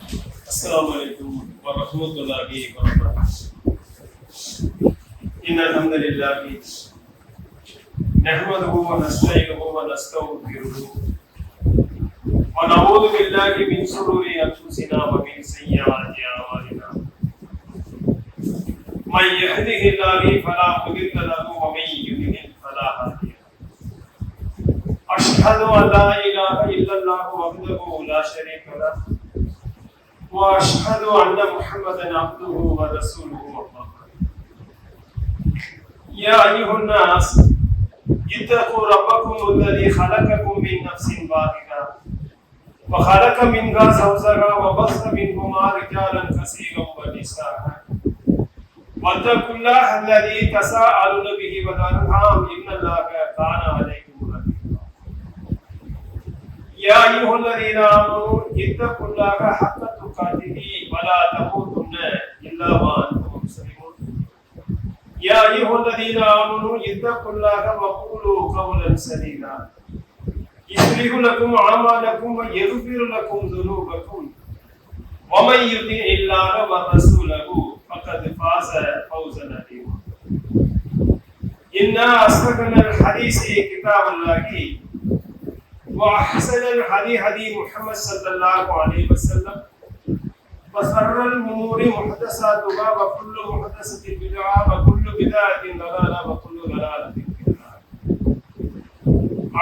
السلام عليكم ورحمة الله وبركاته. إن الحمد لله نحمده ونستعينه ونستغفره ونعوذ بالله من شرور أنفسنا ومن سيئات أعمالنا. من يهده الله فلا مضل له ومن يضلل فلا هادي له. أشهد أن لا إله إلا الله وحده لا شريك له وأشهد أن محمدا عبده ورسوله. يا أيها الناس اتقوا ربكم الذي خلقكم من نفس واحدة وخلق منها زوجها وبث منهما رجالا كثيرا ونساء واتقوا الله الذي تساءلون به والأرحام إن الله كان عليكم رقيبا. يا أيها الذين آمنوا اتقوا الله حق تقاته ولا تموتن إلا وأنتم مسلمون. يا أيها الذين آمنوا اتقوا الله وقولوا قولا سديدا يصلح لكم أعمالكم ويغفر لكم ذنوبكم ومن يطع الله ورسوله فقد فاز فوزا عظيما. إن أصدق الحديث كتاب الله وأحسن الحديث حديث محمد صلى الله عليه وسلم وشر الأمور محدثاتها وكل محدثة بدعة وكل بدعة ضلالة وكل ضلالة في النار.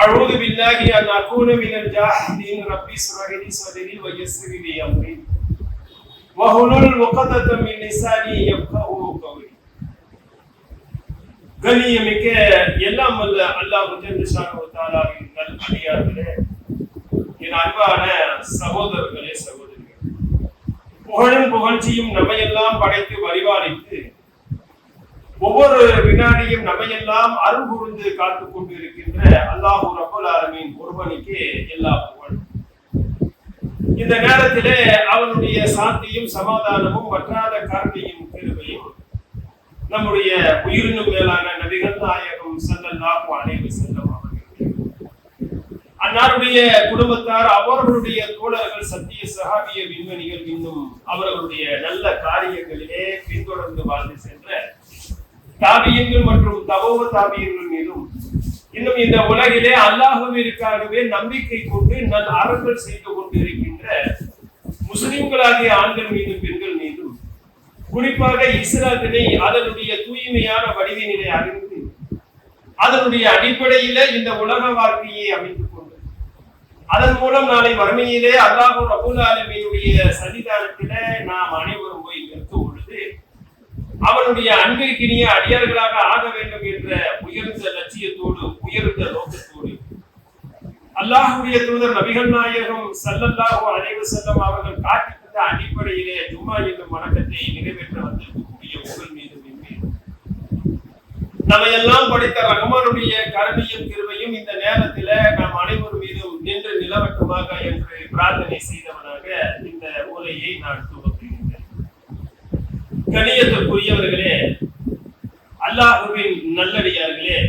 أعوذ بالله أن أكون من الجاهلين. ربي اشرح لي صدري ويسر لي أمري واحلل عقدة من لساني يفقهوا قولي. கண்ணியமிக்க எல்லாம் வல்ல அல்லாஹ் ஜல்ல ஷானஹு வ தஆலாவின் நல்லடியார்களே, என் அன்பான சகோதரர்களே சகோதரிகளே, புகழும் புகழ்ச்சியும் நம்மையெல்லாம் படைத்து பரிபாலித்து ஒவ்வொரு வினாடியும் நம்மையெல்லாம் அருள் கூர்ந்து காத்துக் கொண்டு இருக்கின்ற அல்லாஹ் ரப்பல் ஆலமீன் ஒருவனுக்கே எல்லா புகழும். இந்த நேரத்திலே அவனுடைய சாந்தியும் சமாதானமும் வற்றாத கருணையும் கிருபையும் நம்முடைய உயிரினும் மேலான நபிகள் நாயகம் ஸல்லல்லாஹு அலைஹி வஸல்லம் அவர்கள், அன்னாருடைய குடும்பத்தார், அவர்களுடைய தோழர்கள், சத்திய சஹாபிய விண்மணிகள், இன்னும் அவர்களுடைய நல்ல காரியங்களிலே பின்தொடர்ந்து வாழ்ந்து சென்ற தாபியங்கள் மற்றும் தபோவ தாபியங்கள் மீதும், இன்னும் இந்த உலகிலே அல்லாஹ்விற்காகவே நம்பிக்கை கொண்டு நல் அறங்கள் செய்து கொண்டு இருக்கின்ற முஸ்லிம்களாகிய ஆண்கள் மீதும் பெண்கள் மீதும், குறிப்பாக இஸ்லாத்தினை அதனுடைய தூய்மையான வடிவினிலே அறிந்து அதனுடைய அடிப்படையிலே இந்த உலக வாழ்க்கையை அமைத்துக் கொண்டு அதன் மூலம் நாளை மறுமையிலே அல்லாஹ் ரப்பல் ஆலமீனுடைய சன்னிதானத்திலே நாம் அனைவரும் போய் நிற்கும் பொழுது அவனுடைய அன்பிற்கினிய அடியார்களாக ஆக வேண்டும் என்ற உயர்ந்த லட்சியத்தோடு உயர்ந்த நோக்கத்தோடு அல்லாஹ்வுடைய தூதர் நபிகள் நாயகம் ஸல்லல்லாஹு அலைஹி வஸல்லம் அவர்கள் காட்டி தந்த அடிப்படையிலே ஜும்மா என்னும் வணக்கத்தை நிறைவேற்ற வந்திருக்கக்கூடிய உங்கள் மீதும் நம்மையெல்லாம் படைத்த ரஹ்மானுடைய கருணையும் கிருபையும் இந்த நேரத்தில் நாம் அனைவரும் மீதும் நின்று நிலவட்டுமாக என்று பிரார்த்தனை செய்தவனாக இந்த உரையை நான் துவக்குகின்றேன். கண்ணியத்திற்குரியவர்களே, அல்லாஹ்வின் நல்லடியார்களே,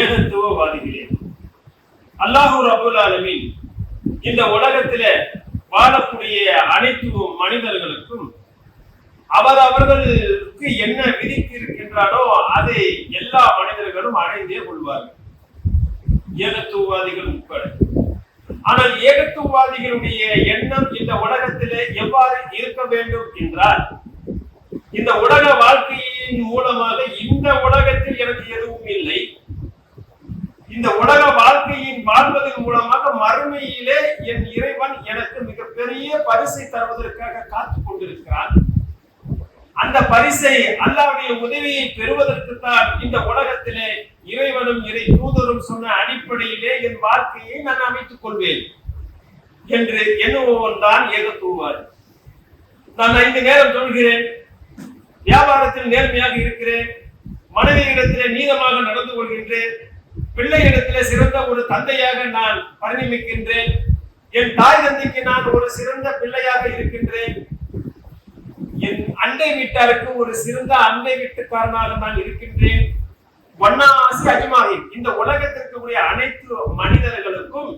ஏகத்துவவாதிகளே, அல்லாஹ் ரப்பல் ஆலமீன் இந்த உலகத்திலே வாழக்கூடிய அனைத்து மனிதர்களுக்கும் அவர்களுக்கு என்ன விதித்திருக்கின்றானோ அதை எல்லா மனிதர்களும் அடைந்தே கொள்வார்கள், ஏகத்துவவாதிகள் உட்பட. ஆனால் ஏகத்துவவாதிகளுடைய எண்ணம் இந்த உலகத்திலே எவ்வாறு இருக்க வேண்டும் என்றால், இந்த உலக வாழ்க்கையின் மூலமாக இந்த உலகத்தில் எனக்கு எதுவும் இல்லை, இந்த உலக வாழ்க்கையின் வாழ்வதன் மூலமாக மறுமையிலே என் இறைவன் எனக்கு மிகப்பெரிய பரிசை தருவதற்காக காத்துக் கொண்டிருக்கிறான். அந்த பரிசை அல்லாஹ்வுடைய உதவியை பெறுவதற்கு தான் இந்த உலகத்திலே இறைவனும் இறை தூதரும் சொன்ன அடிப்படையிலே என் வாழ்க்கையை நான் அமைத்துக் கொள்வேன் என்று எண்ணுபவன் தான் ஏகத்துவவாதி. நான் 5 நேரம் சொல்கிறேன், வியாபாரத்தில் நேர்மையாக இருக்கிறேன், மனைவியிடத்திலே நீதமாக நடந்து கொள்கின்றேன், பிள்ளையிடத்திலே சிறந்த ஒரு தந்தையாக நான் பரிணமிக்கின்றேன், என் தாய் தந்தைக்கு நான் ஒரு சிறந்த பிள்ளையாக இருக்கின்றேன், என் அண்டை வீட்டாருக்கு ஒரு சிறந்த அண்டை வீட்டுக்காரனாக நான் இருக்கின்றேன். வண்ணாசி அஜ்மாஹி, இந்த உலகத்திற்கு உரிய அனைத்து மனிதர்களுக்கும்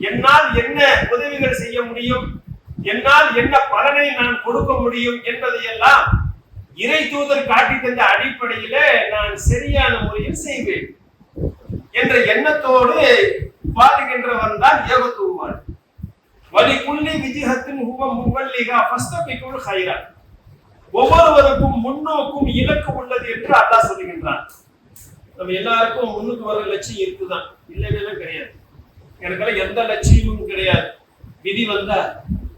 என்னால் என்ன உதவிகள் செய்ய முடியும், என்னால் என்ன பலனை நான் கொடுக்க முடியும் என்பதையெல்லாம் இறை தூதர் காட்டி தந்த அடிப்படையில நான் சரியான முறையில் செய்வேன் என்ற எண்ணத்தோடு வாழுகின்றவன் தான் ஏகத்துவவான். வலி குல்லி விஜிஹத்தின் ஹுவ முவல்லிகா ஃபஸ்தபிகுல் கைரா. ஒவ்வொருவருக்கும் முன்னோக்கும் இலக்கு உள்ளது என்று அல்லாஹ் சொல்லுகின்றான். நம்ம எல்லாருக்கும் முன்னுக்கு வர லட்சியம் இருக்குதான், இல்லைன்னு கிடையாது. எனக்கெல்லாம் எந்த லட்சியமும் கிடையாது. விதி வந்தா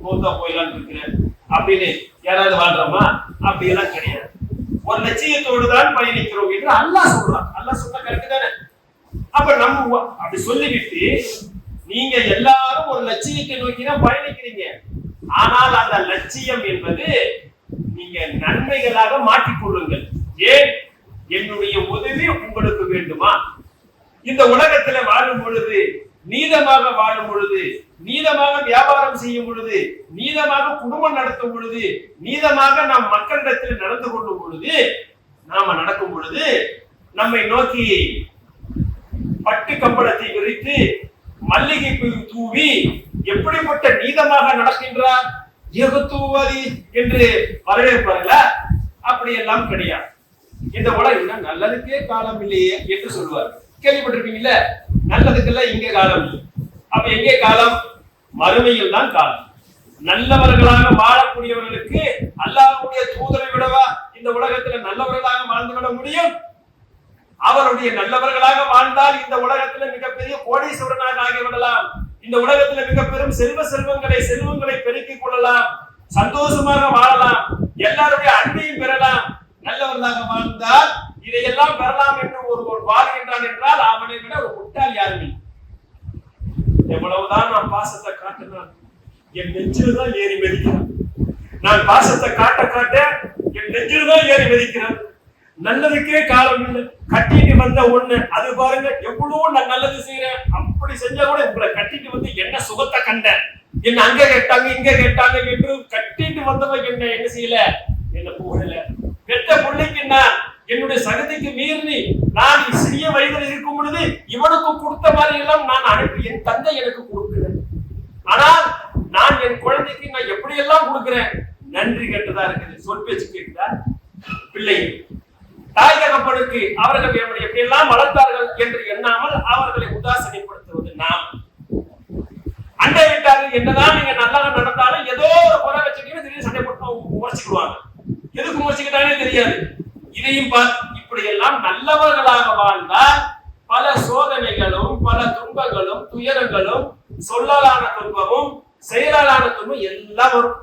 போதா போயிடலான்னு இருக்கிறேன் அப்படின்னு யாராவது வாழ்றோமா? அப்படி எல்லாம் கிடையாது. ஒரு லட்சியத்தோடு தான் பயணிக்கிறோம் என்று அல்லாஹ் சொல்றான். அல்லாஹ் சொன்ன கரெக்ட் தானே? அப்ப நம்ம அப்படி சொல்லிவிட்டு நீங்க எல்லாரும் ஒரு லட்சியத்தை நோக்கி தான் பயணிக்கிறீங்க. ஆனால் அந்த லட்சியம் என்பது நீங்க நன்மைகளாக மாற்றிக்கொள்ளுங்கள். ஏன்? என்னுடைய உதவி உங்களுக்கு வேண்டுமா? இந்த உலகத்துல வாழும் பொழுது, நீதமாக வாழும் பொழுது, நீதமாக வியாபாரம் செய்யும் பொழுது, நீதமாக குடும்பம் நடத்தும் பொழுது, நீதமாக நாம் மக்களிடத்தில் நடந்து கொள்ளும் பொழுது, நாம நடக்கும் பொழுது நம்மை நோக்கி பட்டு கம்பளத்தை விரித்து மல்லிகை தூவி எப்படிப்பட்ட நீதமாக நடக்கின்றார் ஏகத்துவவாதி என்று வரவேற்பார்களா? அப்படி எல்லாம் கிடையாது. இந்த உலகம் நல்லதுக்கே காலம் இல்லையே என்று சொல்லுவார். கேள்விப்பட்டிருப்பீங்கல்ல, நல்லதுக்கெல்லாம் இங்கே காலம் இல்லை. அப்ப எங்கே காலம்? மறுமையில் தான் காலம். நல்லவர்களாக வாழக்கூடியவர்களுக்கு அல்லாஹ்வுடைய தூதரை விடவா இந்த உலகத்துல நல்லவர்களாக வாழ்ந்து விட முடியும்? அவருடைய நல்லவர்களாக வாழ்ந்தால் இந்த உலகத்துல மிகப்பெரிய கோடீஸ்வரனாக ஆகிவிடலாம். இந்த உலகத்துல மிக பெரும் செல்வங்களை பெருக்கிக் கொள்ளலாம், சந்தோஷமாக வாழலாம், எல்லாருடைய அன்பையும் பெறலாம். நல்லவர்களாக வாழ்ந்தால் இதையெல்லாம் பெறலாம் என்று ஒருவர் வாழ்கின்றான் என்றால் அவனை விட ஒரு முட்டாள் யாரும் இல்லை. எவ்வளவுதான் நான் பாசத்தை காட்டினான், என் நெஞ்சில்தான் ஏறி மிதிக்கிறான். நான் பாசத்தை காட்ட காட்ட என் நெஞ்சில்தான் ஏறி மிதிக்கிறான். நல்லதுக்கே காலம் இல்லை. கட்டிட்டு வந்த ஒண்ணு அது பாருங்க, எவ்வளவு நான் நல்லது செய்யறேன், அப்படி செஞ்சா கூட உங்களை கட்டிட்டு வந்து என்ன சுகத்தை கண்ட, என்ன அங்க கேட்டாங்க இங்க கேட்டாங்க என்று கட்டிட்டு வந்தவன் என்ன செய்யல, என்ன புகழல. பெற்ற பிள்ளைக்கு என்னுடைய சகதிக்கு மீறி நான் சிறிய வயதில் இருக்கும் பொழுது இவனுக்கு கொடுத்த மாதிரி எல்லாம் நான் அனுப்பி என் தந்தை எனக்கு கொடுக்கிறேன். ஆனால் நான் என் குழந்தைக்கு நான் எப்படி எல்லாம் கொடுக்கிறேன், நன்றி கேட்டதா இருக்குது. சொல் பேச்சு கேட்குதா? பிள்ளை தாய் தகப்பனுக்கு அவர்கள் எப்படி எல்லாம் வளர்த்தார்கள் என்று எண்ணாமல் அவர்களை உதாசனைப்படுத்துவது நாம். அண்டை விட்டார்கள் என்னதான் நீங்க நல்லா நடந்தாலும் ஏதோ ஒரு குறை வச்சுக்கிட்டு திடீர்னு சண்டை போட்டு உமர்ச்சிக்குவாங்க. எதுக்கு உமர்ச்சிக்கிட்டானே தெரியாது. இதையும் இப்படி எல்லாம் நல்லவர்களாக வாழ்ந்தால் பல சோதனைகளும் பல துன்பங்களும் துயரங்களும் சொல்லலான துன்பமும் செயலான துன்பம் எல்லாம் வரும்.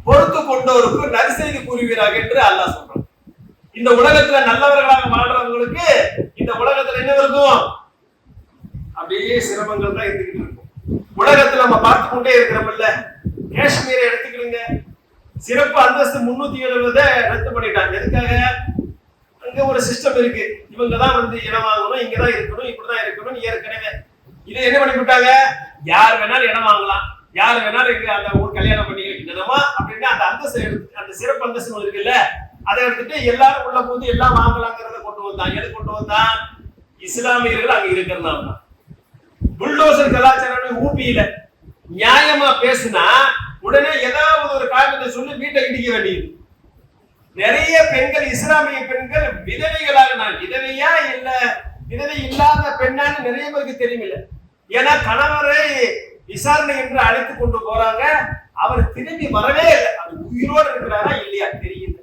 பொறுத்து கொண்டோருக்கு நற்செய்தி கூறுவீராக என்று அல்லாஹ் சொல்றான். இந்த உலகத்துல நல்லவர்களாக வாழ்றவங்களுக்கு இந்த உலகத்துல என்ன இருக்கும்? அப்படியே சிரமங்கள் தான் இருந்துகிட்டு இருக்கும். உலகத்துல நம்ம பார்த்து கொண்டே இருக்கிறோம்ல, காஷ்மீரை எடுத்துக்கிடுங்க, சிறப்பு அந்தஸ்து 370 ரத்து பண்ணிட்டாங்க. எதுக்காக? அங்க ஒரு சிஸ்டம் இருக்கு, இவங்கதான் இடம் வாங்கணும், இங்கதான் இருக்கணும், இப்படிதான் இருக்கணும். ஏற்கனவே இதை என்ன பண்ணி விட்டாங்க, யார் வேணாலும் இடம் வாங்கலாம், யார் வேணாலும் இங்க அந்த ஒரு கல்யாணம் பண்ணிக்கணுமா அப்படின்னு அந்த அந்தஸ்து எடுத்து, அந்த சிறப்பு அந்தஸ்து இருக்குல்ல, அதை எடுத்துட்டு எல்லாரும் உள்ள போது எல்லாம் வாங்கலாங்கிறத கொண்டு வந்தான். எது கொண்டு வந்தான்? இஸ்லாமியர்கள் அங்க இருக்கிறதுனால தான். புல்டோசர் கலாச்சாரம் ஊபியில நியாயமா பேசுனா உடனே ஏதாவது ஒரு காரணத்தை சொல்லி வீட்டை இடிக்க வேண்டியது. நிறைய பெண்கள், இஸ்லாமிய பெண்கள் விதவைகளாக, நான் விதவையா இல்ல விதவை இல்லாத பெண்ணான்னு நிறைய பேருக்கு தெரியல. ஏன்னா கணவரை விசாரணை என்று அழைத்து கொண்டு போறாங்க, அவர் திரும்பி வரவே இல்லை. அது உயிரோடு இருக்கிறாரா இல்லையா தெரியல.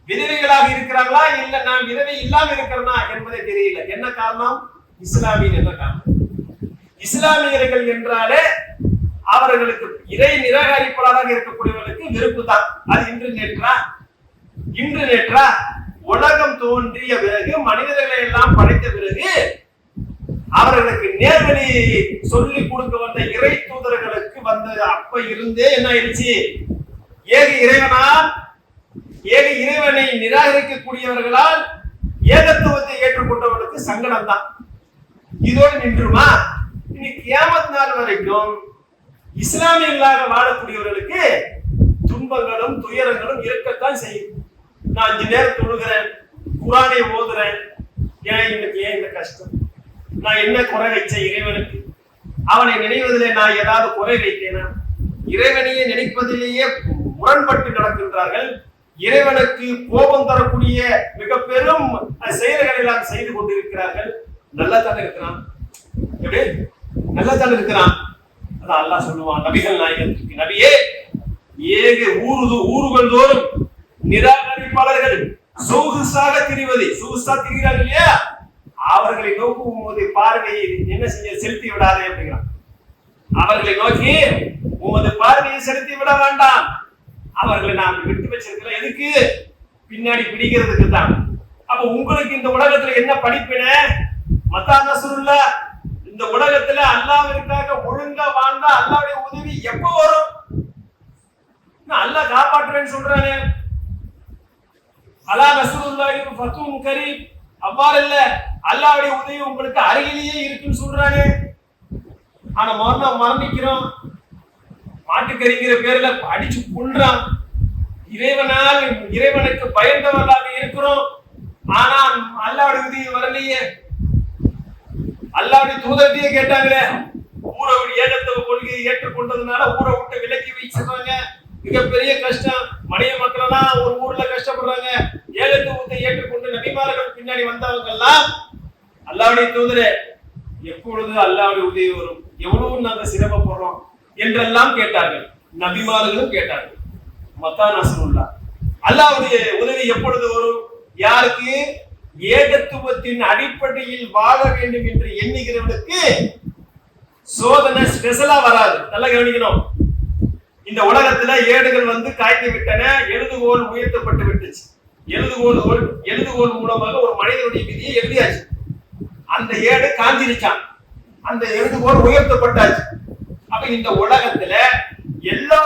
விதவைகளாக இருக்கிறாங்களா இல்ல நான் விதவை இல்லாம இருக்கிறனா என்பதை தெரியல. என்ன காரணம்? இஸ்லாமியர் என்ற காரணம். இஸ்லாமியர்கள் என்றாலே அவர்களுக்கு இறை நிராகரிப்பாளராக இருக்கக்கூடியவர்களுக்கு வெறுப்பு தான். அது இன்று நேற்றா உலகம் தோன்றிய பிறகு, மனிதர்களை எல்லாம் படைத்த பிறகு அவர்களுக்கு நேர்வழி சொல்லி கொடுக்க வந்த இறை தூதர்களுக்கு வந்த அப்ப இருந்தே என்ன ஆயிடுச்சு? ஏக இறைவனை நிராகரிக்கக்கூடியவர்களால் ஏகத்துவத்தை ஏற்றுக்கொண்டவர்களுக்கு சங்கடம் தான். இதோடு நின்றுமா? இனி கியாமத் நாள் வரைக்கும் இஸ்லாமியர்களாக வாழக்கூடியவர்களுக்கு துன்பங்களும் துயரங்களும் இருக்கத்தான் செய்யும். நான் 5 நேரம் தொழுகிறேன், குர்ஆனை ஓதுறேன், ஏன் இந்த கஷ்டம்? நான் என்ன குறை வைச்ச இறைவனுக்கு? அவனை நினைவதிலே நான் ஏதாவது குறை வைத்தேனா? இறைவனையே நினைப்பதிலேயே முரண்பட்டு நடக்கின்றார்கள். இறைவனுக்கு கோபம் தரக்கூடிய மிக பெரும் செயல்களை எல்லாம் செய்து கொண்டிருக்கிறார்கள். நல்லா தானே இருக்கிறான், எப்படி நல்லா தானே இருக்கிறான். அதான் அல்லாஹ் சொல்லுவான் நபிகள் நாயகத்துக்கு, நபியே ஏக ஊர்கள் தோறும் நிராகரிப்பாளர்கள் சொகுசாக திரிவது, சொகுசா திரிகிறார்கள் இல்லையா, அவர்களை நோக்கும் போது பார்வையை என்ன செய்ய செலுத்தி விடாதே அப்படிங்கிறான். அவர்களை நோக்கி உமது பார்வையை செலுத்தி விட வேண்டாம். அவர்களை நாம் விட்டு வச்சிருக்கிறோம் எதுக்கு? பின்னாடி பிடிக்கிறதுக்கு தான். அப்ப உங்களுக்கு இந்த உலகத்துல என்ன படிப்பின? மத்தா நஸ்ருல்லா, இந்த உலகத்துல அல்லாஹ்விற்காக ஒழுங்கா வாழ்ந்தா அல்லாஹ்வுடைய உதவி எப்போ வரும்? அல்லாஹ் காப்பாற்றுறேன்னு சொல்றானே, அலா நஸ்ருல்லாஹி ஃபதுன் கரீம், அவ்வாறு இல்ல, அல்லாஹ்வுடைய உதவி உங்களுக்கு அருகிலேயே இருக்குன்னு சொல்றானே. ஆனா மரணிக்கிறோம், மாட்டுக்கறிங்கிற பேர்ல அடிச்சு கொள்றான். இறைவனுக்கு பயந்தவர்களாக இருக்கிறோம், ஆனா அல்லாஹ்வுடைய உதவி வரலையே. அல்லாஹ்வுடைய தூதர்கிட்டயே கேட்டாங்களே, ஊரை ஏகத்துவ கொள்கையை ஏற்றுக்கொண்டதுனால ஊரை விட்டு விலக்கி வச்சிருக்காங்க, மிகப்பெரிய கஷ்டம். மனித மக்கள் எல்லாம் ஒரு ஊர்ல கஷ்டப்படுறாங்க. ஏகத்துவத்தை ஏற்றுக்கொண்டு நபிமார்கள் பின்னாடி வந்தவங்க எல்லாம் அல்லாஹ்வுடைய தூதரே எப்பொழுது அல்லாஹ்வுடைய உதவி வரும், எவ்வளவு நாங்க சிரமப்படுறோம் என்றெல்லாம் கேட்டார்கள். நபிமார்களும் கேட்டார்கள். மத்தா நஸ்ருல்லா, அல்லாஹ்வுடைய உதவி எப்பொழுது வரும்? யாருக்கு? ஏகத்துவத்தின் அடிப்படையில் வாழ வேண்டும் என்று எண்ணுகிறவனுக்கு சோதனை ஸ்பெஷலா வராது. நல்லா கவனிக்கணும். இந்த உலகத்துல ஏடுகள் வந்து காய்ந்து விட்டன, எழுதுகோல் உயர்த்தப்பட்டு விட்டுச்சு. எழுதுகோல் மூலமாக ஒரு மனிதனுடைய விதியை எழுதியாச்சு. அந்த ஏடு காஞ்சிருச்சான், அந்த எழுதுகோல் உயர்த்தப்பட்டாச்சு. அப்ப இந்த உலகத்துல எல்லா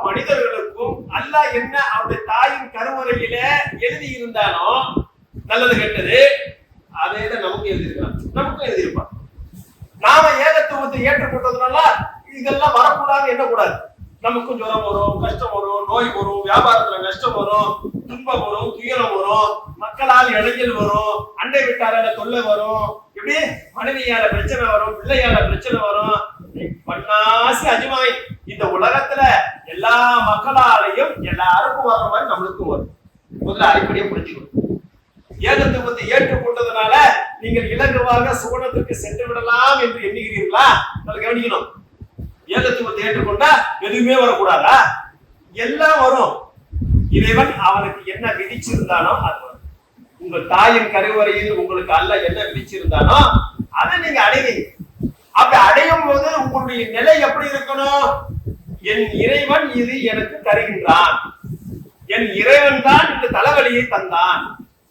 மனிதர்களுக்கும் அல்லாஹ் என்ன அவருடைய தாயின் கருவறையில எழுதி இருந்தானோ நல்லது கெட்டது, அதே தான் நமக்கு எழுதியிருக்கான், நமக்கும் எழுதியிருப்பான். நாம ஏகத்துவத்தை ஏற்றுக்கொண்டதுனால இதெல்லாம் வரக்கூடாது, எண்ணக்கூடாது. நமக்கும் ஜுரம் வரும், கஷ்டம் வரும், நோய் வரும், வியாபாரத்துல நஷ்டம் வரும், துன்பம் வரும், துயரம் வரும், மக்களால் இடைஞ்சல் வரும், அண்டை விட்டாரால தொல்லை வரும், இப்படி மனைவியால பிரச்சனை வரும், பிள்ளையால பிரச்சனை வரும். பன்னாசி அஜ்மாய், இந்த உலகத்துல எல்லா மக்களாலையும் எல்லாருக்கும் வர்ற மாதிரி நம்மளுக்கும் வரும். முதல்ல அடிப்படையை புரிஞ்சுக்கணும். ஏகத்துவத்தை ஏற்றுக்கொண்டதுனால நீங்கள் இலகுவாக சுவனத்திற்கு சென்று விடலாம் என்று எண்ணுகிறீர்களா? அதை கவனிக்கணும். ஏகத்துவத்தை ஏற்றுக்கொண்டா எதுவுமே வரக்கூடாதா? எல்லாம் வரும். இறைவன் அவனுக்கு என்ன விதிச்சிருந்தானோ அது வரும். உங்கள் தாயின் கருவறையில் உங்களுக்கு அல்லாஹ் என்ன விதிச்சிருந்தானோ அதை நீங்க அடைவீங்க. அப்படி அடையும் போது உங்களுடைய நிலை எப்படி இருக்கணும்? என் இறைவன் இது எனக்கு தருகின்றான், என் இறைவன் தான் இந்த தலைவலியை தந்தான்,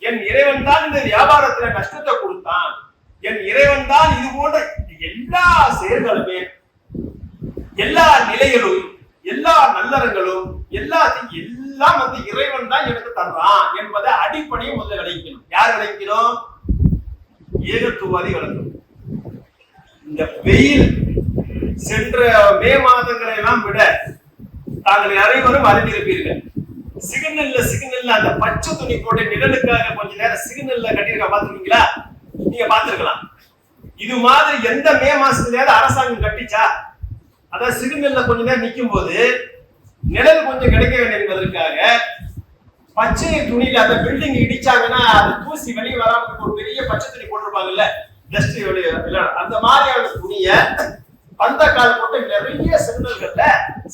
என் இறைவன் தான் இந்த வியாபாரத்துல நஷ்டத்தை கொடுத்தான், என் இறைவன் தான் இது போன்ற எல்லா செயல்களுமே, எல்லா நிலைகளும், எல்லா நல்லறங்களும், எல்லாத்தையும் எல்லாம் வந்து இறைவன் தான் எனக்கு தர்றான் என்பதை அடிப்படையை முதல்ல விளைக்கணும். யார் விளைக்கணும்? ஏகத்துவாதி விளக்கணும். இந்த வெயில் சென்ற மே மாதங்களை எல்லாம் விட தாங்கள் அனைவரும் அறிந்திருப்பீர்கள். சிக்னல்ல அந்த பச்சை துணி போட்டு நிழலுக்காக கொஞ்ச நேரம் சிக்னல்ல கட்டியிருக்க பாத்துருக்கீங்களா? நீங்க பாத்துருக்கலாம். இது மாதிரி எந்த மே மாசத்துலயாவது அரசாங்கம் கட்டிச்சா? அதான் சிக்னல்ல கொஞ்ச நேரம் நிற்கும் போது நிழல் கொஞ்சம் கிடைக்க வேண்டும் என்பதற்காக பச்சை துணியில அந்த பில்டிங் இடிச்சாங்கன்னா அது தூசி வெளியே வராம ஒரு பெரிய பச்சை துணி போட்டிருப்பாங்கல்ல, டஸ்ட் வெளியே, அந்த மாதிரியான துணிய பந்த கால் போட்டு நிறைய சிக்னல்கள்ல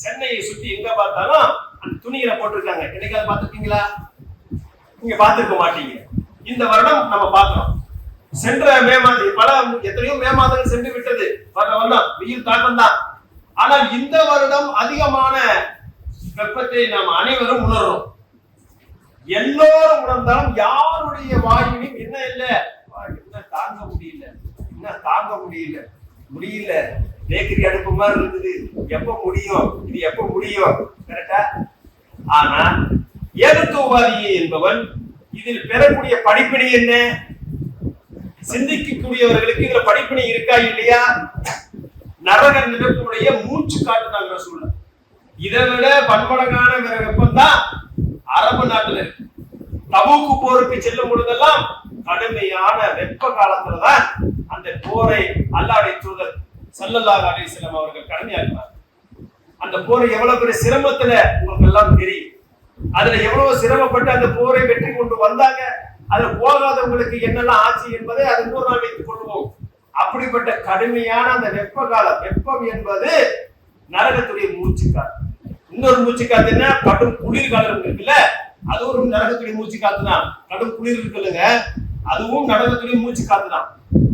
சென்னையை சுத்தி எங்க பார்த்தாலும் அந்த துணியில போட்டிருக்காங்க. என்னைக்காவது பார்த்திருக்கீங்களா? நீங்க பார்த்திருக்க மாட்டீங்க. இந்த வருடம் நம்ம பார்க்கிறோம். சென்ற மே மாதம் எத்தனையோ மே மாதங்கள் சென்று விட்டது, வருடம் வெயில் தாக்கம் தான். ஆனால் இந்த வருடம் அதிகமான வெப்பத்தை நாம் அனைவரும் உணர்றோம். எல்லோரும் உணர்ந்தாலும் யாருடைய வாயிலும் என்ன இல்லை, என்ன தாங்க முடியல, என்ன தாங்க முடியல, பேக்கரி அடுப்பு மாதிரி இருக்குது, எப்ப முடியும், இது எப்ப முடியும், கரெக்டா? ஆனா ஏகத்துவவாதி என்பவன் இதில் பெறக்கூடிய படிப்பினை என்ன? சிந்திக்கக்கூடியவர்களுக்கு இதுல படிப்பினை இருக்கா இல்லையா? நரக நிரப்புடைய மூச்சு காட்டுனாங்க சூழ்நிலை. இதை விட பன்மடங்கான வெப்பம் தான் அரபு நாட்டுல இருக்கு. தபூக்கு போருக்கு செல்லும் பொழுதெல்லாம் கடுமையான வெப்ப காலத்துலதான் அந்த போரை அல்லாஹ்வுடைய தூதர் ஸல்லல்லாஹு அலைஹி வஸல்லம் அவர்கள் கடமையாக்கினார். அந்த போரை எவ்வளவு பெரிய சிரமத்துல உங்களுக்கு எல்லாம் தெரியும். அதுல எவ்வளவு சிரமப்பட்டு அந்த போரை வெற்றி கொண்டு வந்தாங்க. அதுல போகாதவங்களுக்கு என்னெல்லாம் ஆச்சு என்பதை அது இன்னொரு நாள் வைத்துக் கொள்வோம். அப்படிப்பட்ட கடுமையான அந்த வெப்ப காலம், வெப்பம் என்பது நரகத்துடைய மூச்சு காத்து. இன்னொரு மூச்சு காத்து என்ன, கடும் குளிர்காலம் இருக்குல்ல, அது ஒரு நரகத்துடைய மூச்சு காத்து தான். கடும் குளிர் இருக்குல்லுங்க, அதுவும் நரகத்துடைய மூச்சு காத்து தான்.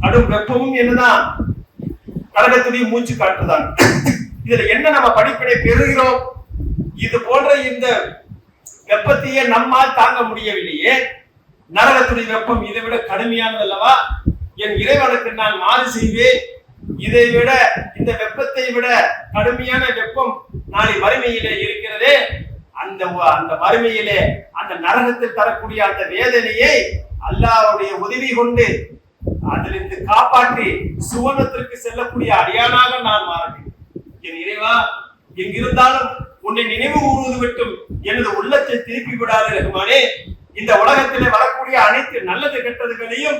கடும் வெப்பமும் என்னதான், நரகத்துடைய மூச்சு காட்டுதான். இதுல என்ன நம்ம படிப்பினை பெறுகிறோம்? இது போன்ற இந்த வெப்பத்தையே நம்மால் தாங்க முடியவில்லையே, நரகத்துடைய வெப்பம் இதை விட கடுமையானது அல்லவா? என் இறைவனுக்கு நான் மாறு செய்வேன், இதை விட இந்த வெப்பத்தை விட கடுமையான வெப்பம் நாளை மறுமையிலே இருக்கிறதே, அந்த அந்த மறுமையிலே அந்த நரகத்தில் தரக்கூடிய அந்த வேதனையை அல்லாஹ்வுடைய உதவி கொண்டு அதிலிருந்து காப்பாற்றி சுவனத்திற்கு செல்லக்கூடிய அடியானாக நான் மாறேன். என் இறைவா, எங்கிருந்தாலும் உன்னை நினைவு கூறுவது விட்டும் எனது உள்ளத்தை திருப்பி விடாது ரஹ்மானே. இந்த உலகத்திலே வரக்கூடிய அனைத்து நல்லது கெட்டதுகளையும்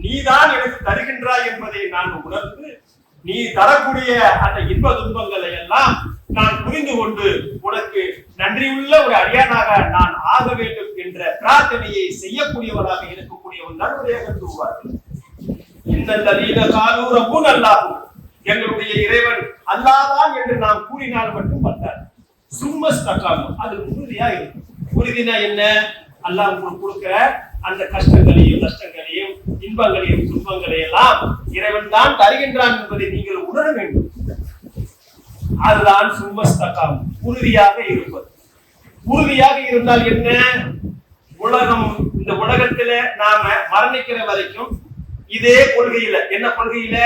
நீதான் எனக்கு தருகின்றாய் என்பதை நான் உணர்ந்து, நீ தரக்கூடிய அந்த இன்ப துன்பங்களை எல்லாம் நான் புரிந்து கொண்டு உனக்கு நன்றியுள்ள ஒரு அடியானாக நான் ஆக வேண்டும் என்ற பிரார்த்தனையை செய்யக்கூடியவராக இருக்கக்கூடியவன் நன்மையாக தருவார்கள். இன்னல்லதீன காலூ ரப்புனா அல்லாஹ், எங்களுடைய இறைவன் அல்லாஹ்தான் என்று நாம் கூறினால் மட்டும் பத்தாது. சும்மஸ்தகாம், அது உறுதியா இருக்கும். உறுதினா என்ன? அல்லாஹ் உங்களுக்கு கொடுக்கிற அந்த கஷ்டங்களையும் நஷ்டங்களையும் இன்பங்களையும் துன்பங்களையும் எல்லாம் இறைவன் தான் தருகின்றான் என்பதை நீங்கள் உணர வேண்டும். அதுதான் சும்மஸ்தகாம், உறுதியாக இருப்பது. உறுதியாக இருந்தால் என்ன? உலகம், இந்த உலகத்துல நாம மரணிக்கிற வரைக்கும் இதே கொள்கையில, என்ன கொள்கையில?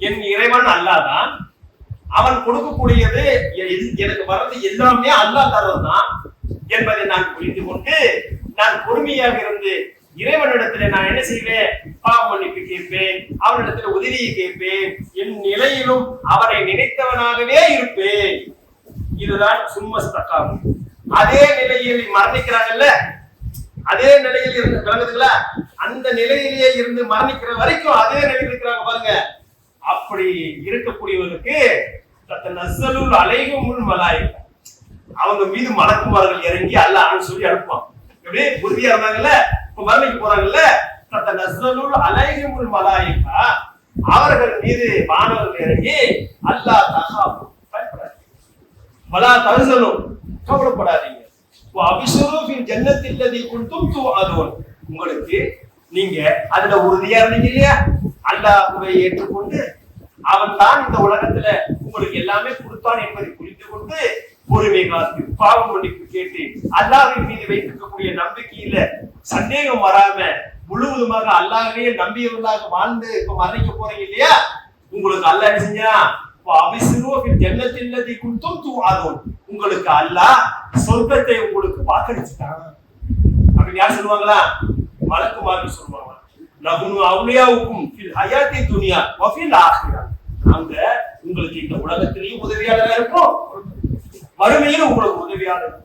என் இறைவன் அல்லாஹ்தான், அவன் கொடுக்கக்கூடியது எனக்கு வர்றது எல்லாமே அல்லாஹ் தர்றதுதான் என்பதை நான் புரிந்து கொண்டு நான் பொறுமையாக இருந்து இறைவனிடத்துல நான் என்ன செய்வேன்? பாவ மன்னிப்பு கேட்பேன், அவனிடத்துல உதவியை கேட்பேன், என் நிலையிலும் அவரை நினைத்தவனாகவே இருப்பேன். இதுதான் சும்மஸ்தகாம். அதே நிலையில் மரணிக்கிறாங்கல்ல, அதே நிலையில் இருந்து விளங்குதுங்களா? அந்த நிலையிலேயே இருந்து மரணிக்கிற வரைக்கும் அதே நிலையில் இருக்கிறாங்க பாருங்க. அப்படி இருக்கக்கூடியவர்களுக்கு தத்தனஸ்ஸலுல் அலைஹிமுல் மலாயிகா, அவங்க மீது மலக்குமார்கள் இறங்கி அல்லாஹ் சொல்லி அனுப்புவான். எப்படி உறுதியா இருந்தாங்கல்ல, இப்ப மரணிக்க போறாங்கல்ல, தத்தனஸ்ஸலுல் அலைஹிமுல் மலாயிகா, அவர்கள் மீது வானவர்கள் இறங்கி அல்லாஹ் தகாபு, பயப்படாதீங்க, வலா தஹ்சனு, கவலைப்படாதீங்க, வஅபிஷரு ஃபில் ஜன்னத்தில்லதி குன்தும் துஅதுன், உங்களுக்கு நீங்க அதுல உறுதியா இருந்தீங்க இல்லையா, அல்லாஹ்வை ஏற்றுக்கொண்டு அவன் தான் இந்த உலகத்துல உங்களுக்கு எல்லாமே கொடுத்தான் என்பதை புரிந்து கொண்டு பொறுமை காத்து பாவம் மன்னிப்பு கேட்டு அல்லாஹ்வின் மீது வைத்திருக்கக்கூடிய நம்பிக்கையில சந்தேகம் வராம முழுவதுமாக அல்லாஹ்வையே நம்பியவர்களாக வாழ்ந்து இப்ப மரணிக்க போறீங்க இல்லையா, உங்களுக்கு அல்லாஹ் என்ன செஞ்சா? ஜன்னத்தில்லதி குன்தும் துஅதுன், உங்களுக்கு அல்லாஹ் சொர்க்கத்தை உங்களுக்கு வாக்களிச்சுட்டான். அப்படின்னு யார் சொல்லுவாங்களா? மலக்குமார்கள் சொல்லுவாங்க. நஹ்னு அவுலியாவுக்கும் ஃபில் ஹயாத்தி துன்யா வ ஃபில் ஆখিরাহ, நாங்க உங்களுக்கு இந்த உலகத்திலேயும் உதவியாளரா இருப்போம், மறுமையிலும் உங்களுக்கு உதவியாளர்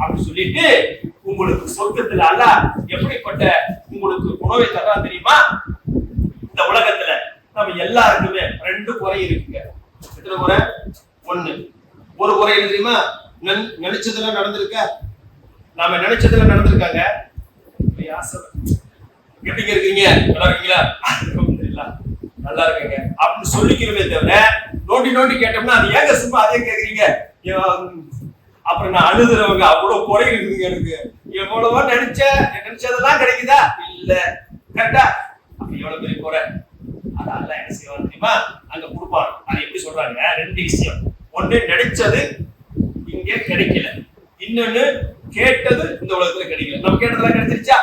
அப்படி சொல்லிட்டு உங்களுக்கு சொர்க்கத்துல அல்லாஹ் எப்படிப்பட்ட உங்களுக்கு உணவை தர்றான் தெரியுமா? இந்த உலகத்துல நம்ம எல்லாருக்குமே ரெண்டு குறை இருக்குங்க. எத்தனை குறை? ஒண்ணு. ஒரு குறை என்ன தெரியுமா? நினைச்சதெல்லாம் நடந்திருக்க, நாம நினைச்சதெல்லாம் நடந்திருக்காங்க. எப்படிங்க இருக்கீங்க? நல்லா இருக்கீங்களா? நல்லா இருக்கீங்க அப்படின்னு சொல்லிக்கிறவே தவிர நோண்டி நோண்டி கேட்டோம்னா அது ஏங்க சும்மா அதே கேக்குறீங்க, அப்புறம் நான் அழுதுறவங்க அவ்வளவு குறை இருக்குங்க, எனக்கு எவ்வளவோ நினைச்சதெல்லாம் கிடைக்குதா? இல்ல. கரெக்டா? அப்ப எவ்வளவு பெரிய குறை. அது அல்லாஹ் என்ன செய்வான் தெரியுமா? அங்க கொடுப்பான். அது எப்படி சொல்றாங்க? ரெண்டு விஷயம். ஒண்ணு, நினைச்சது இங்க கிடைக்கல, இன்னொன்னு கேட்டது இந்த உலகத்துல கிடைக்கல. நம்ம கேட்டதெல்லாம் கிடைச்சிருச்சா?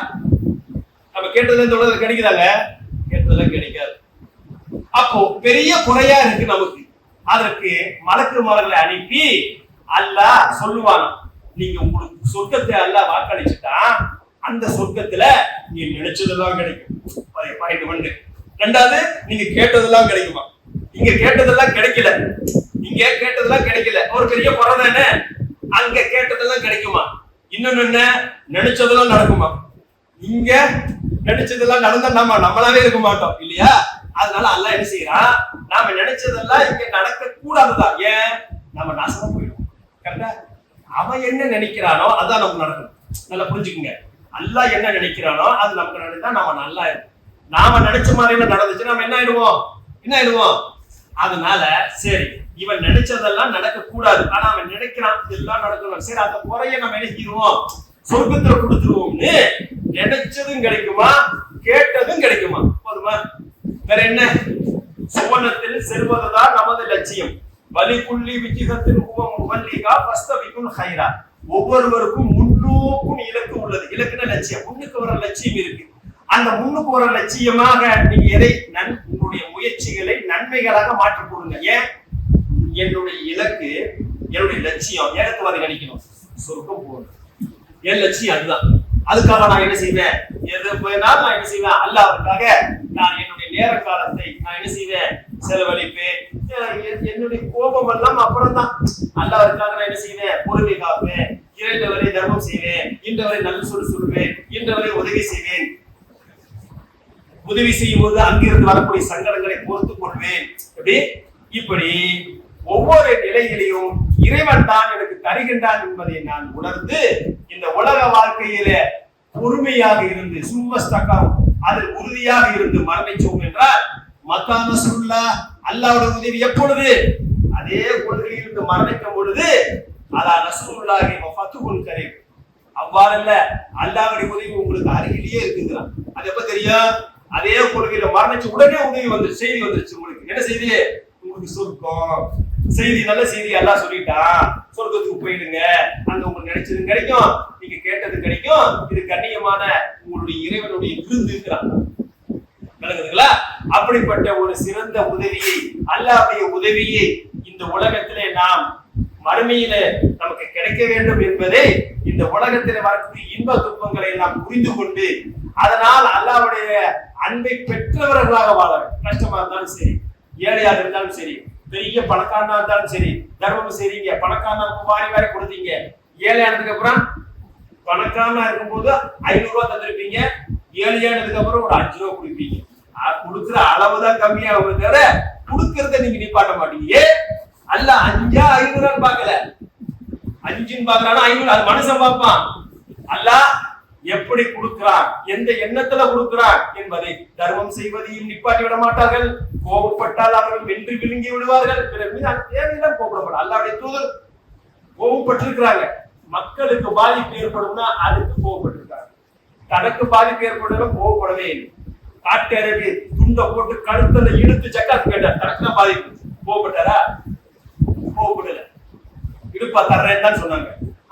நம்ம கேட்டது இந்த உலகத்துல கிடைக்குதாங்க? கேட்டதெல்லாம் கிடைக்காது. அப்போ பெரிய குறையா இருக்கு நமக்கு. அதற்கு மலக்குமார்களை அனுப்பி அல்லாஹ் சொல்லுவாங்க, நீங்க உங்களுக்கு சொர்க்கத்தை அல்லாஹ் வாக்களிச்சுட்டா அந்த சொர்க்கத்துல நீங்க நினைச்சதெல்லாம் கிடைக்கும். பாயிண்ட் ஒன்று. ரெண்டாவது, நீங்க கேட்டதெல்லாம் கிடைக்குமா? இங்க கேட்டதெல்லாம் கிடைக்கல, இங்க கேட்டதெல்லாம் கிடைக்கல, ஒரு பெரிய குறை தானே. அங்க கேட்டதெல்லாம் கிடைக்குமா? இன்னொன்னு என்ன, நினைச்சதெல்லாம் நடக்குமா? இங்க நினைச்சதெல்லாம் நடந்தா நம்மளாவே இருக்க மாட்டோம் இல்லையா? அதனால அல்லாஹ் என்ன செய்யறான், நாம நினைச்சதெல்லாம் இங்க நடக்க கூடாதுதான். ஏன்? நம்ம நாசமா போயிடும். கரெக்டா? அவன் என்ன நினைக்கிறானோ அதான் நமக்கு நடக்கும். நல்லா புரிஞ்சுக்குங்க. அல்லாஹ் என்ன நினைக்கிறானோ அது நமக்கு நடந்தா நம்ம நல்லா இருக்கும். நாம நினைச்ச மாதிரி என்ன நடந்துச்சு நம்ம என்ன ஆயிடுவோம். அதனால சரி, இவன் நினைச்சதெல்லாம் நடக்க கூடாது, ஆனா அவன் நினைக்கிறான் இதெல்லாம் நடக்கணும், சரி அந்த குறைய நம்ம நினைச்சிடுவோம், சொர்க்கத்துல கொடுத்துருவோம்னு நினைச்சதும் கிடைக்குமா, கேட்டதும் கிடைக்குமா? போதுமா? வேற என்ன? சுவனத்தில் செல்வதுதான் நமது லட்சியம். வலிக்குள்ளி விஜிகத்தின் மல்லிகா பஸ்தவிக்கும் ஹைரா. ஒவ்வொருவருக்கும் முன்னோக்கும் இலக்கு உள்ளது. இலக்குன லட்சியம், முன்னுக்கு வர லட்சியம் இருக்கு. அந்த முன்னுக்கு வர லட்சியமாக நீங்க எதை உங்களுடைய முயற்சிகளை நன்மைகளாக மாற்றிக் கொடுங்க. ஏன்? என்னுடைய இலக்கு, என்னுடைய லட்சியம் எனக்கு வந்து கிடைக்கணும், சொர்க்கம் போகணும். என் லட்சியம் அதுதான். அதுக்காக நான் என்ன செய்வேன்? நான் என்ன செய்வேன்? அல்லாஹ்வுக்காக நான் என்னுடைய நேர காலத்தை நான் என்ன செய்வேன்? செலவழிப்பேன். என்னுடைய கோபம் எல்லாம் அப்புறம் தான். அல்லாஹ்வுக்காக நான் என்ன செய்வேன்? பொறுமை காப்பேன். இறைவரை தர்மம் செய்வேன். இன்றவரை நல்ல சொல்லுவேன். இன்றவரை உதவி செய்வேன். உதவி செய்யும் போது அங்கிருந்து வரக்கூடிய சங்கடங்களை பொறுத்துக் கொள்வேன். இப்படி ஒவ்வொரு நிலையிலையும் இறைவன் தான் எனக்கு தருகின்றான் என்பதை நான் உணர்ந்து இந்த உலக வாழ்க்கையில பொறுமையாக இருந்து சும்மஸ்தகம் அதில் உறுதியாக இருந்து மரணிச்சோம் என்றால் மக்கான சுல்லா அல்லாஹ்வுடைய உதவி எப்பொழுது? அதே கொள்கையில் இருந்து மரணிக்கும் பொழுது அதா ரசூலுல்லாஹி வஃபத்துல் கரீம். அவ்வாறு இல்ல, அல்லாஹ்வுடைய உதவி உங்களுக்கு அருகிலேயே இருக்குங்கிறான். அது எப்ப தெரியும்? அதே கொள்கையில மரணிச்சு உடனே உதவி வந்து செய்தி வந்துருச்சு. உங்களுக்கு என்ன செய்தி? உங்களுக்கு சொர்க்கம் செய்தி, நல்ல செய்தி. அல்லாஹ் சொல்லிட்டான், சொர்க்கத்துக்கு போயிடுங்க, அங்க உங்களுக்கு நினைச்சது கிடைக்கும், நீங்க கேட்டது கிடைக்கும், இது கண்ணியமான உங்களுடைய இறைவனுடைய விருந்துங்கிறான். விளங்குதுங்களா? அப்படிப்பட்ட ஒரு சிறந்த உதவியை, அல்லாஹ்வுடைய உதவியை இந்த உலகத்திலே நாம் மறுமையில நமக்கு கிடைக்க வேண்டும் என்பதை இந்த உலகத்தில் வரக்கூடிய இன்ப துன்பங்களை நாம் புரிந்து கொண்டு அதனால் அல்லாஹ்வுடைய அன்பை பெற்றவர்களாக வாழ. கஷ்டமா இருந்தாலும் சரி, ஏழையாக இருந்தாலும் சரி, பெரிய பணக்காரனா இருந்தாலும் சரி, தர்மம் செய்றீங்க, பணக்காரனா வாரி கொடுத்தீங்க, ஏழையானதுக்கு அப்புறம் பணக்காரனா இருக்கும்போது 500 ரூபாய் தந்திருப்பீங்க, ஏழையானதுக்கு அப்புறம் ஒரு 5 ரூபாய் கொடுப்பீங்க. கொடுக்குற அளவுதான் கம்மியாகும் தவிர கொடுக்கறத நீங்க நிப்பாட்ட மாட்டீங்க. அல்ல 5 500 பார்க்கல, 5 பாக்குறானா 500 அது மனுஷன் பார்ப்பான். அல்லாஹ் எப்படி கொடுக்கிறான், எந்த எண்ணத்துல கொடுக்கிறான் என்பதை தர்மம் செய்வதையும் நிப்பாட்டி விட மாட்டார்கள். கோபப்பட்டால் அவர்கள் வென்று விழுங்கி விடுவார்கள். பிறர் மீது அந்த தேவையெல்லாம் கோபப்பட அல்லாஹ்வுடைய தூதர் கோபப்பட்டிருக்கிறாங்க. மக்களுக்கு பாதிப்பு ஏற்படும்னா அதுக்கு கோபப்பட்டிருக்காங்க. தனக்கு பாதிப்பு ஏற்படுறதும் கோபப்படவே இல்லை. காட்டேரவி துண்டை போட்டு கழுத்துல இழுத்து ஜக்காத் கேட்டார், தனக்கு தான் பாதிப்பு. கோபப்பட்டாரா? கோபப்படல. இடுப்பா தர்றேன்னு தான் சொன்னாங்க.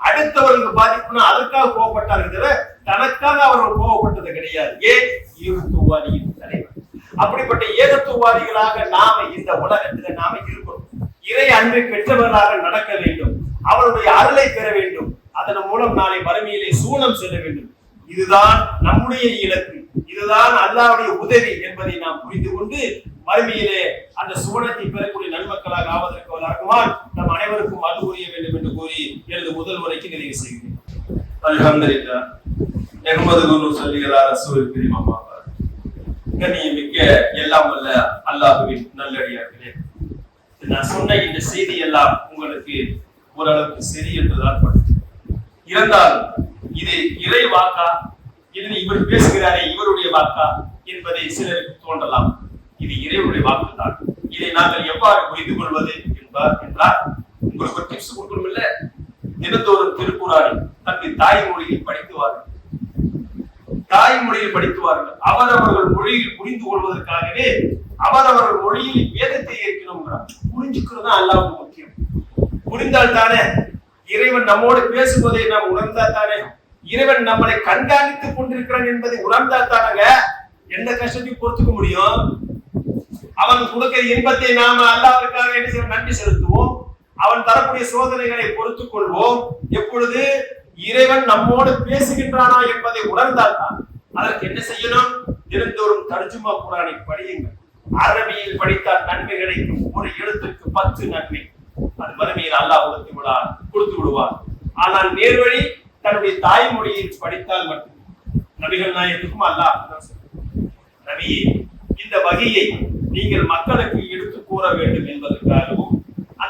அடுத்தவர்களுக்கு பாதிப்புனா அதற்காக கோபப்பட்டார்கள், தனக்காக அவர்கள் கோபப்பட்டது கிடையாது. ஏன்? ஏகத்துவவாதியின் தலைவர். அப்படிப்பட்ட ஏகத்துவவாதிகளாக நாம இந்த உலகத்தில் நாம இருக்கணும். இறை அன்பை பெற்றவர்களாக நடக்க வேண்டும். அவருடைய அருளை பெற வேண்டும். அதன் மூலம் நாளை மறுமையிலே சூனம் செல்ல வேண்டும். இதுதான் நம்முடைய இலக்கு, இதுதான் அல்லாஹ்வுடைய உதவி என்பதை நாம் புரிந்து கொண்டு மறுமையிலே அந்த சுவனத்தை பெறக்கூடிய நன்மக்களாக ஆவதற்கு வல்லரஹ்மான் நம் அனைவருக்கும் அருள் புரிய வேண்டும் என்று கூறி எனது முதல் உரைக்கு நிறைவு செய்கிறேன். அல்ஹம்துலில்லாஹ் நஹ்மதுஹு ஸல்லி அலா ரசூலில் கரீம். அம்மா பாத். கண்ணியமிக்க எல்லாம் வல்ல அல்லாஹ்வின் நல்லடியார்களே, நான் சொன்ன இந்த செய்தி எல்லாம் உங்களுக்கு ஓரளவுக்கு சரி என்றுதான் படுது. இருந்தால் இது இறை வாக்கா, இது இவர் பேசுகிறாரே இவருடைய வாக்கா என்பதை சிலருக்கு தோன்றலாம். இது இறைவனுடைய வாக்கு தான். இதை நாங்கள் எவ்வாறு புரிந்து கொள்வது என்றால் உங்களுக்கு ஒரு டிப்ஸ் கொடுக்கணும் இல்ல. தினந்தோறும் திருக்குறானை தன்னுடைய தாய்மொழியில் படித்துவார்கள். தாய்மொழியில் படித்துவார்கள். அவரவர்கள் மொழியில் புரிந்து கொள்வதற்காகவே அவரவர்கள் மொழியில் வேதத்தை ஏற்கணும்ங்கிறார். புரிஞ்சுக்கிறது அல்லாஹ்வுக்கு முக்கியம். புரிந்தால் தானே இறைவன் நம்மோடு பேசுவதை நாம் உணர்ந்தால் தானே, இறைவன் நம்மளை கண்காணித்துக் கொண்டிருக்கிறான் என்பதை உணர்ந்தால் தானங்க எந்த கஷ்டத்தையும் பொறுத்துக்க முடியும். அவன் கொடுக்கிற இன்பத்தை நாம அல்லாஹ்வுக்காக என்ன செய்ய நன்றி செலுத்துவோம். அவன் தரக்கூடிய சோதனைகளை பொறுத்துக் கொள்வோம். எப்பொழுது இறைவன் நம்மோடு பேசுகின்றானா என்பதை உணர்ந்தால் தான். அதற்கு என்ன செய்யணும்? தினந்தோறும் தர்ஜுமா குர்ஆனை படியுங்கள். அரபியில் படித்தால் நன்மை கிடைக்கும். ஒரு எழுத்துக்கு 10 நன்மை. அது மறுமையில் அல்லாஹ் கொடுத்து விடுவார். ஆனால் நேர்வழி தன்னுடைய தாய்மொழியில் படித்தால் மட்டும். நபிகள் நாயகத்துக்கும் அல்லாஹ் நபியே, இந்த வகையை நீங்கள் மக்களுக்கு எடுத்து கூற வேண்டும் என்பதற்காகவும்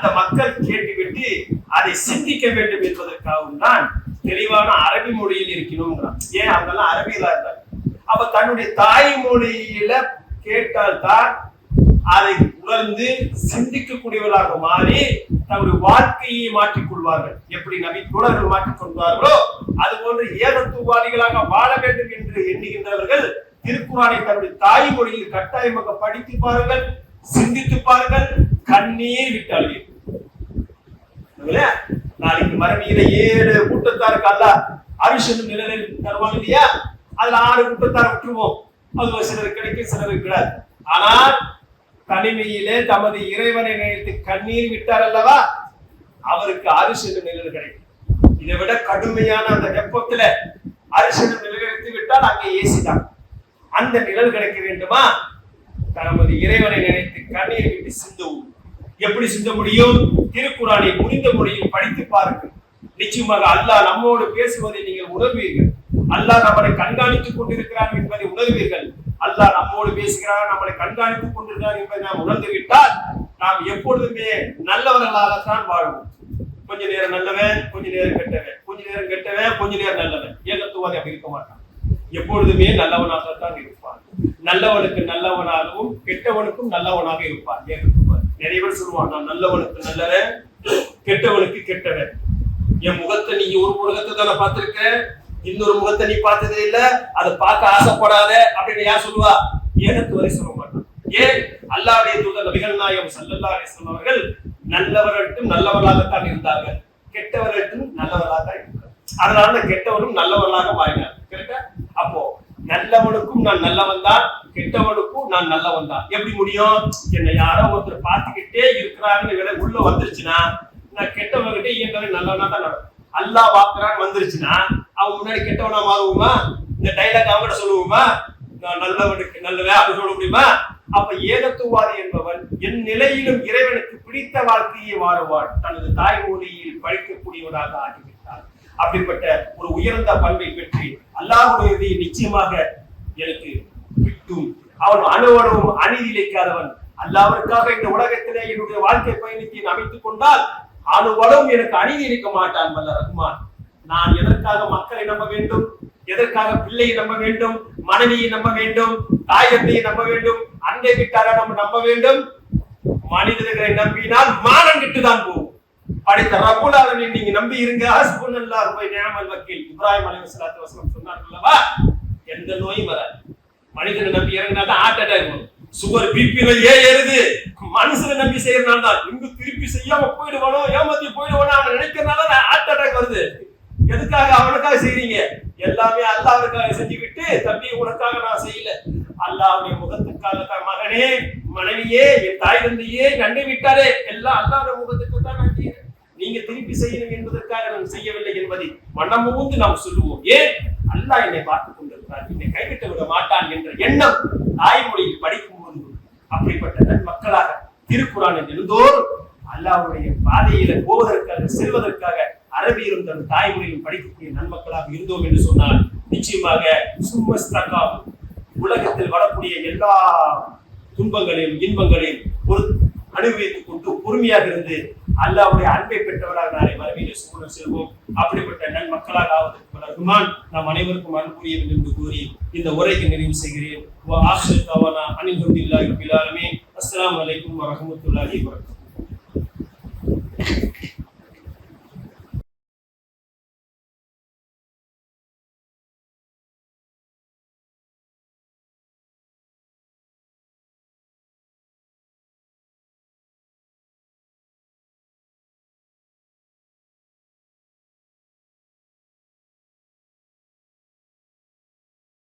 அந்த மக்கள் கேட்டுவிட்டு அதை சிந்திக்க வேண்டும் என்பதற்காகவும் தான் தெளிவான அரபி மொழியில் இருக்கணும்ங்கிறான். ஏன் அவங்கெல்லாம் அரபியில இருந்தாங்க. அப்ப தன்னுடைய தாய்மொழியில கேட்டால்தான் அதை உணர்ந்து சிந்திக்கக்கூடியவர்களாக மாறி தன்னுடைய வாழ்க்கையை மாற்றிக் கொள்வார்கள். எப்படி நபி தோழர்கள் மாற்றிக் கொள்வார்களோ அது போன்று ஏகத்துவவாதிகளாக வாழ வேண்டும் என்று எண்ணுகின்றவர்கள் திருக்குறானை தன்னுடைய தாய்மொழியில் கட்டாயமாக படித்து பாருங்கள், சிந்தித்து பாருங்கள், கண்ணீர் விட்டார்கள். நாளைக்கு மறுமையில 7 கூட்டத்தாருக்கு அல்ல அரிசனும் நிழலில் தருவாங்க இல்லையா? அதுல 6 கூட்டத்தார் விட்டுருவோம். அது சிலருக்கு கிடைக்கும், சிலருக்கு கிடையாது. ஆனால் தனிமையிலே தமது இறைவனை நினைத்து கண்ணீர் விட்டார் அல்லவா, அவருக்கு அரிசனும் நிழல் கிடைக்கும். இதை விட கடுமையான அந்த வெப்பத்துல அரிசனும் நிழல் விட்டால் அங்கே ஏசிதான். அந்த நிழல் கிடைக்க வேண்டுமா? தமது இறைவனை நினைத்து கண்ணீர் விட்டு சிந்துவோம். எப்படி சிந்த முடியும்? திருக்குறானை புரிந்த மொழியில் படித்து பாருங்கள். நிச்சயமாக அல்லாஹ் நம்மோடு பேசுவதை நீங்கள் உணர்வீர்கள். அல்லாஹ் நம்மளை கண்காணித்துக் கொண்டிருக்கிறார் என்பதை உணர்வீர்கள். அல்லாஹ் நம்மோடு பேசுகிறார், நம்மளை கண்காணித்துக் கொண்டிருக்கிறார் என்பதை நாம் உணர்ந்து விட்டால் நாம் எப்பொழுதுமே நல்லவர்களாகத்தான் வாழ்வோம். கொஞ்ச நேரம் நல்லவன், கொஞ்ச நேரம் கெட்டவன், கொஞ்ச நேரம் கெட்டவன், கொஞ்ச நேரம் நல்லவன். ஏகத்துவாதி அப்படி இருக்க மாட்டான். எப்பொழுதுமே நல்லவனாகத்தான் இருப்பான். நல்லவனுக்கு நல்லவனாகவும் கெட்டவனுக்கும் நல்லவனாக இருப்பான். ஏகத்துவாதி நிறைய பேர் சொல்லுவான், நான் நல்லவனுக்கு நல்லவன், கெட்டவனுக்கு கெட்டவன். என் முகத்தை நீ ஒரு முகத்தை தானே பார்த்திருக்க, இன்னொரு முகத்தை நீ பார்த்ததே இல்ல, அதை பார்க்க ஆசைப்படாத அப்படின்னு யார் சொல்லுவா? ஏகத்துவரை சொல்ல மாட்டான். ஏன்? அல்லாஹ்வுடைய தூதர் நபிகள் நாயகம் ஸல்லல்லாஹு அலைஹி வஸல்லம் அவர்கள் நல்லவர்களுக்கும் நல்லவர்களாகத்தான் இருந்தார்கள், கெட்டவர்களுக்கும் நல்லவர்களாக இருந்தார்கள். அதனால கெட்டவனும் நல்லவர்களாக வாழ்ந்தார். கரெக்டா? அப்போ நல்லவனுக்கும் நான் நல்லவன் தான், கெட்டவனுக்கும் நான் நல்லவன் தான். எப்படி முடியும்? என்னை யாரோ ஒருத்தர் பார்த்துக்கிட்டே இருக்கிறாருன்னு உள்ள வந்துருச்சுன்னா நான் கெட்டவன்கிட்ட இயங்கவே நல்லவனா தான் நடக்கும். அல்லாஹ் பாக்குறான்னு வந்துருச்சுன்னா அவன் முன்னாடி கெட்டவனா மாறுவோமா? இந்த டைலாக் அவங்ககிட்ட சொல்லுவோமா? நான் நல்லவனுக்கு நல்லவன் அப்படின்னு சொல்ல முடியுமா? அப்ப ஏகத்துவாதி என்பவன் என் நிலையிலும் இறைவனுக்கு பிடித்த வாழ்க்கையை வாழுவான். தனது தாய்மொழியில் படிக்கக்கூடியவராக ஆகிவிட்டார். அப்படிப்பட்ட ஒரு உயர்ந்த பண்பை பெற்று அல்லாஹ்வுடைய நிச்சயமாக எனக்கு விட்டும் அவன் அணுவனும் அநீதி இழைக்காதவன். அல்லாஹ்வுக்காக இந்த உலகத்திலே என்னுடைய வாழ்க்கை பயணத்தை அமைத்துக் கொண்டால் அணுவனும் எனக்கு அநீதி இழைக்க மாட்டான். வல்ல ரஹ்மான், நான் எதற்காக மக்களை நம்ப வேண்டும், எதற்காக பிள்ளையை நம்ப வேண்டும், மனைவியை நம்ப வேண்டும், தாய் தந்தையை நம்ப வேண்டும், அண்டை வீட்டார நம்ம நம்ப வேண்டும்? மனிதர்களை நம்பினால் மானம் கிட்டுதான் போகும். படைத்த ரப்புல் ஆலமீன் நீங்க நம்பி இருங்க. ஹஸ்புனல்லாஹு வ நிஅமல் வக்கீல். இப்ராஹிம் அலைஹிஸ்ஸலாத்து வஸலாம் சொன்னார்களா, எந்த நோயும் வராது. மனிதனை நம்பி இறங்கினா தான் ஹார்ட் அட்டாக் வரும், சுகர் பிபிகள் ஏறுது. மனுஷனை நம்பி செய்யறதுனால தான் இங்கு திருப்பி செய்யாம போயிடுவானோ, ஏமாத்தி போயிடுவானோ அவனை நினைக்கிறதுனால ஹார்ட் அட்டாக் வருது. எதுக்காக? அவனுக்காக செய்றீங்க. எல்லாமே அல்லாஹ்வுக்காக செஞ்சுவிட்டு தம்பி உனக்காக நான் செய்யல, அல்லாஹ்வுடைய முகத்துக்காக தான். மகனே, மனைவியே, என் தாய் தந்தையே, நன்றி விட்டாரே, எல்லாம் அல்லாஹ்வுடைய முகத்துக்கு தான் நான் செய்யறேன். நீங்க திருப்பி செய்யணும் என்பதற்காக நான் செய்யவில்லை என்பதை மனம் முகந்து நாம் சொல்லுவோம். ஏன்? அல்லாஹ் என்னை பார்த்துக் கொண்டிருக்கிறார், என்னை கைவிட்டு விட மாட்டான் என்ற எண்ணம் தாய்மொழியில் படிக்கும் போது அப்படிப்பட்ட நன்மக்களாக திருக்குறானை எழுந்தோறும் அல்லாஹ்வுடைய பாதையில போவதற்காக செல்வதற்காக அரபியிலும் தன் தாய்மொழியிலும் படிக்கக்கூடிய நன்மக்களாக இருந்தோம் என்று சொன்னால் நிச்சயமாக சும்மஸ்தகாம் உலகத்தில் வரக்கூடிய எல்லா துன்பங்களையும் இன்பங்களையும் ஒரு அனுபவித்துக் கொண்டு பொறுமையாக இருந்து அல்லாஹ்வுடைய அன்பை பெற்றவராக நாளை மறுமையிலே சுமூலம் செல்வோம். அப்படிப்பட்ட நன்மக்களாக ஆவதற்கு ரஹ்மான் நம் அனைவருக்கும் அருள் புரிய வேண்டும் என்று கூறி இந்த உரைக்கு நிறைவு செய்கிறேன். அஸ்ஸலாமு அலைக்கும் வரஹ்மத்துல்லாஹி வபரகாத்துஹு.